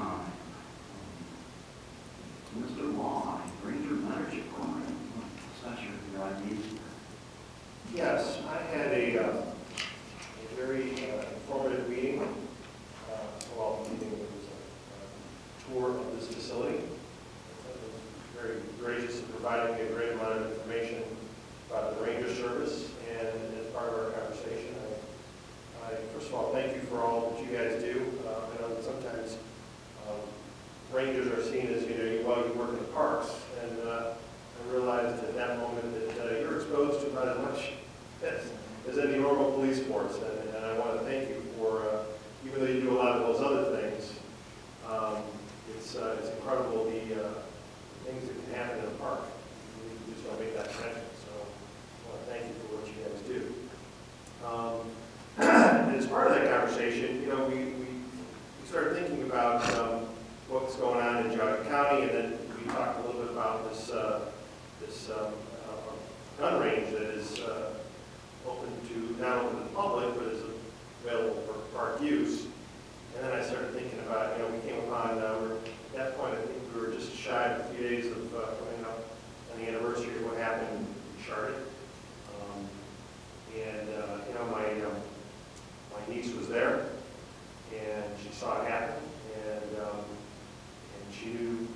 time. Mr. Law, Ranger Membership Program, session your ideas. Yes, I had a very informative meeting. Meeting was a tour of this facility. It was very gracious in providing me a great amount of information about the Ranger service, and as part of our conversation, I first of all thank you for all that you guys do. I know that sometimes Rangers are seen as, you work in the parks, and I realized at that moment that you're exposed to about as much as any normal police force, and I want to thank you for, even though you do a lot of those other things, it's incredible the things that can happen in a park. You just don't make that connection, so I want to thank you for what you guys do. And as part of that conversation, we started thinking about what's going on in Geauga County, and then we talked a little bit about this gun range that is open to not only the public, but is available for park use. And then I started thinking about, we came upon, at that point, I think we were just shy of a few days of coming up on the anniversary of what happened in Charlotte. My niece was there, and she saw it happen, and she knew,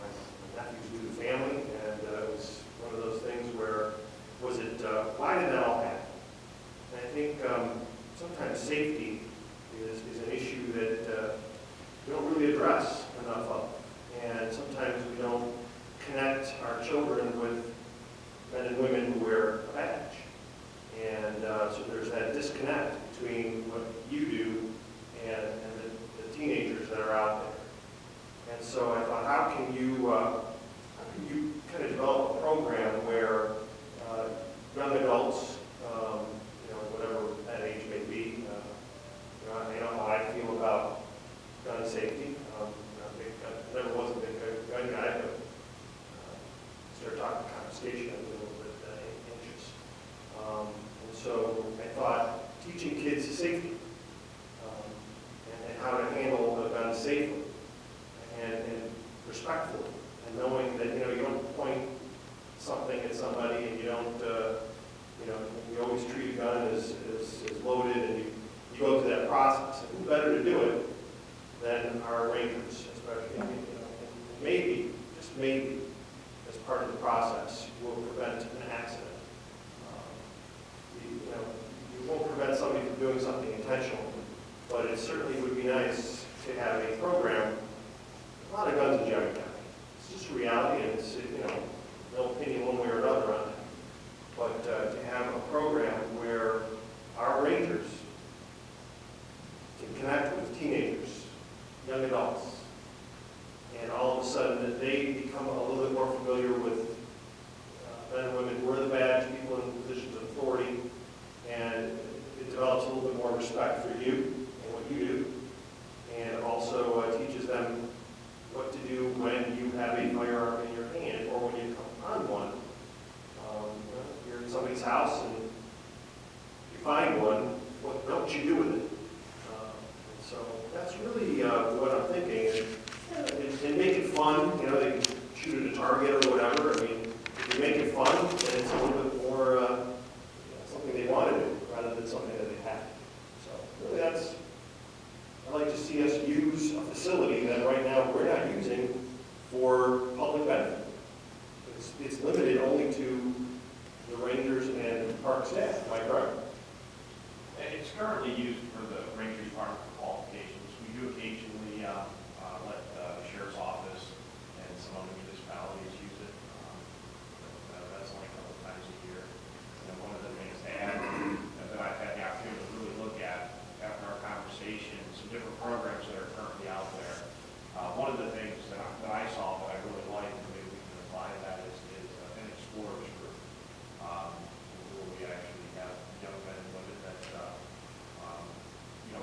my nephews knew the family, and it was one of those things where, why did that all happen? And I think sometimes safety is an issue that we don't really address enough of. And sometimes we don't connect our children with men and women who wear a badge. And so there's that disconnect between what you do and the teenagers that are out there. And so I thought, how can you kind of develop a program where young adults, whatever that age may be, I know how I feel about gun safety. I never was a big gun guy, but started talking confiscation, I was a little bit anxious. And so I thought teaching kids safety and how to handle a gun safely and respectfully, and knowing that you don't point something at somebody and you don't you always treat a gun as loaded, and you go through that process. And who better to do it than our Rangers, especially, maybe, just maybe, as part of the process, will prevent an accident. You won't prevent somebody from doing something intentionally, but it certainly would be nice to have a program. A lot of guns in Geauga County. It's just a reality, and it's no opinion one way or another on it. But to have a program where our Rangers can connect with teenagers, young adults, and all of a sudden that they become a little bit more familiar with men and women who wear the badge, people in positions of authority, and it develops a little bit more respect for you and what you do, and also teaches them what to do when you have a firearm in your hand, or when you come on one. You're in somebody's house and you find one, what don't you do with it? So that's really what I'm thinking. And make it fun, they can shoot at a target or whatever. I mean, if you make it fun, then it's a little bit more something they want to do rather than something that they have to do. So really I'd like to see us use a facility that right now we're not using for public benefit. It's limited only to the Rangers and park staff. Am I correct? It's currently used for the Ranger Department for qualifications. We do occasionally let the Sheriff's Office and some other municipalities use it. That's only a couple of times a year. And one of the things to add that I've had the opportunity to really look at after our conversation, some different programs that are currently out there. One of the things that I saw that I really liked, and maybe we can apply that, is an explorers group. Where we actually have young men and women that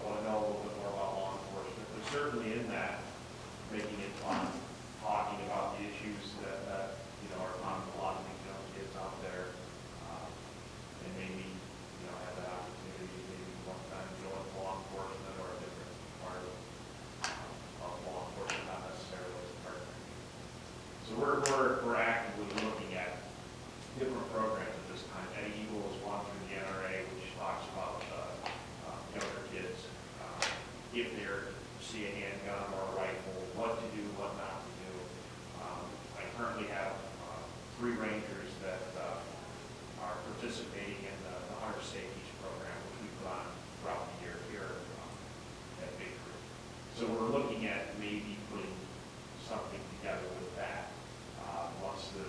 want to know a little bit more about law enforcement, but certainly in that, making it fun, talking about the issues that are on a lot of these young kids out there, and maybe have that opportunity maybe one time join law enforcement or a different part of law enforcement. to do, what not to do. I currently have 3 rangers that are participating in the Hunter Safety program, which we put on throughout the year here at Big Creek. So we're looking at maybe putting something together with that once the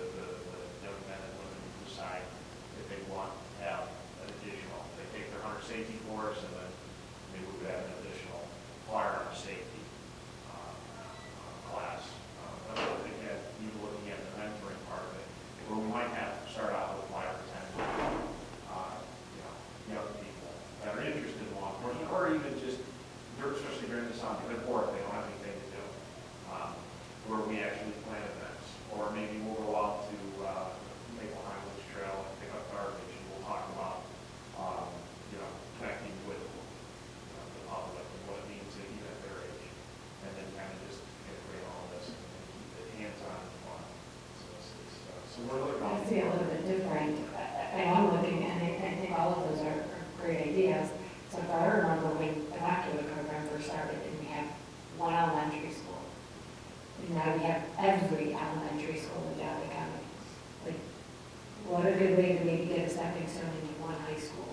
young men and women decide if they want to have an additional. They take their Hunter Safety course and then maybe we would have an additional firearm safety class. Again, you looking at the mentoring part of it, where we might have to start out with 5 or 10 young people that are interested in law enforcement, or even just, especially during the summer, they're bored, they don't have anything to do, where we actually plan events, or maybe we'll go out to Maple Highlands Trail and pick up garbage, and we'll talk about, connecting with the public and what it means to even at their age, and then kind of just integrate all this and keep it hands-on and fun. So we're looking. I see a little bit different. And I'm looking, and I think all of those are great ideas. So if I remember when the binocular program first started, and we have 1 elementary school. And now we have every elementary school in Valley County. Like, what a good way to maybe get a stepping stone into 1 high school.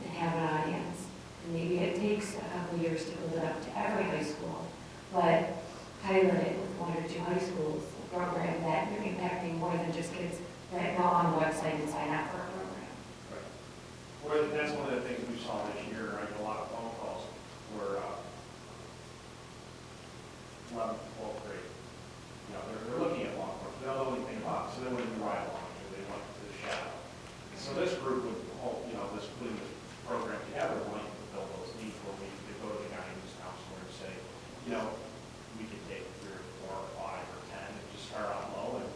And have an audience. And maybe it takes a couple of years to build it up to every high school. But pilot it with 1 or 2 high schools, a program that you're impacting more than just kids that go on the website and sign up for a program. Right. Well, that's one of the things we saw this year. I get a lot of phone calls where 11th, 12th grade, they're looking at law enforcement. They don't know anything about it, so they wouldn't ride along, they went to the shadow. And so this group would, putting this program together, wanting to fulfill those needs, where we could go to the guidance counselor and say, we could take 3 or 4 or 5 or 10 and just start out low and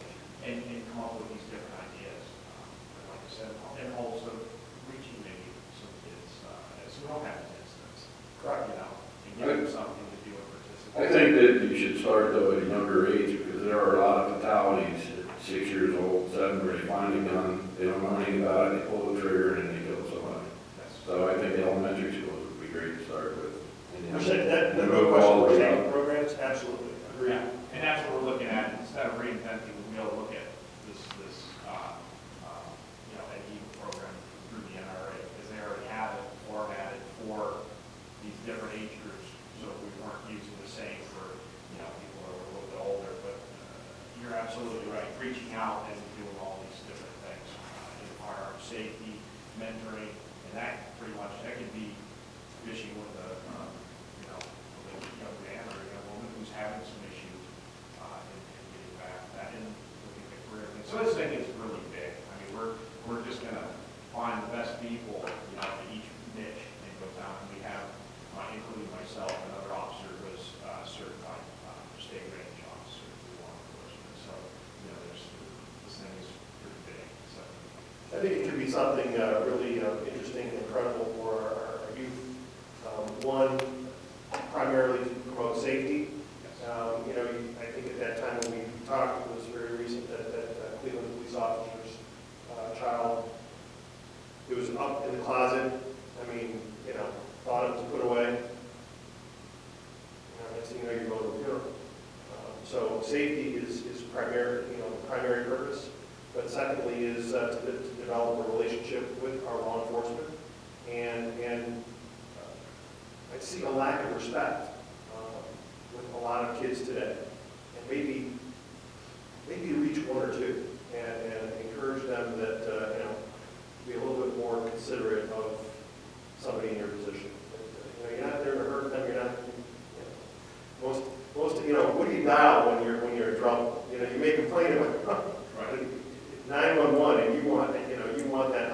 come up with these different ideas. And like I said, and also reaching maybe some kids, so we don't have an instance. Correct. And give them something to do and participate. I think that you should start though at a younger age, because there are a lot of fatalities at 6 years old, 7, where they find a gun, they don't know anything about it, they pull the trigger and then they kill somebody. So I think the elementary schools would be great to start with. That And no move all question, the way training up. programs, absolutely, agree. Yeah, and that's what we're looking at. Instead of reinventing the wheel, look at this an EVA program through the NRA, because they already have it formatted for these different age groups. So we weren't using the same for, people that were a little bit older, but you're absolutely right. Reaching out and doing all these different things, in firearm safety, mentoring, and that pretty much, that could be fishing with a young man or a young woman who's having some issues and getting back that and looking at career things. So this thing is really big. I mean, we're just going to find the best people, in each niche and go down. And we have, including myself, another officer who is certified state range officer through law enforcement. So, this thing is pretty big. So I think it could be something really interesting and incredible for our youth. One, primarily to promote safety. I think at that time when we talked, it was very recent that Cleveland police officer's child, it was up in the closet. Thought it was put away. Next thing you know, you're going to a funeral. So safety is primary, the primary purpose. But secondly is to develop a relationship with our law enforcement, and I see a lack of respect with a lot of kids today, and maybe reach 1 or 2 and encourage them that be a little bit more considerate of somebody in your position. You're not there to hurt them. You're not. Most what do you dial when you're in trouble? You may complain about. Right. 911, and you want that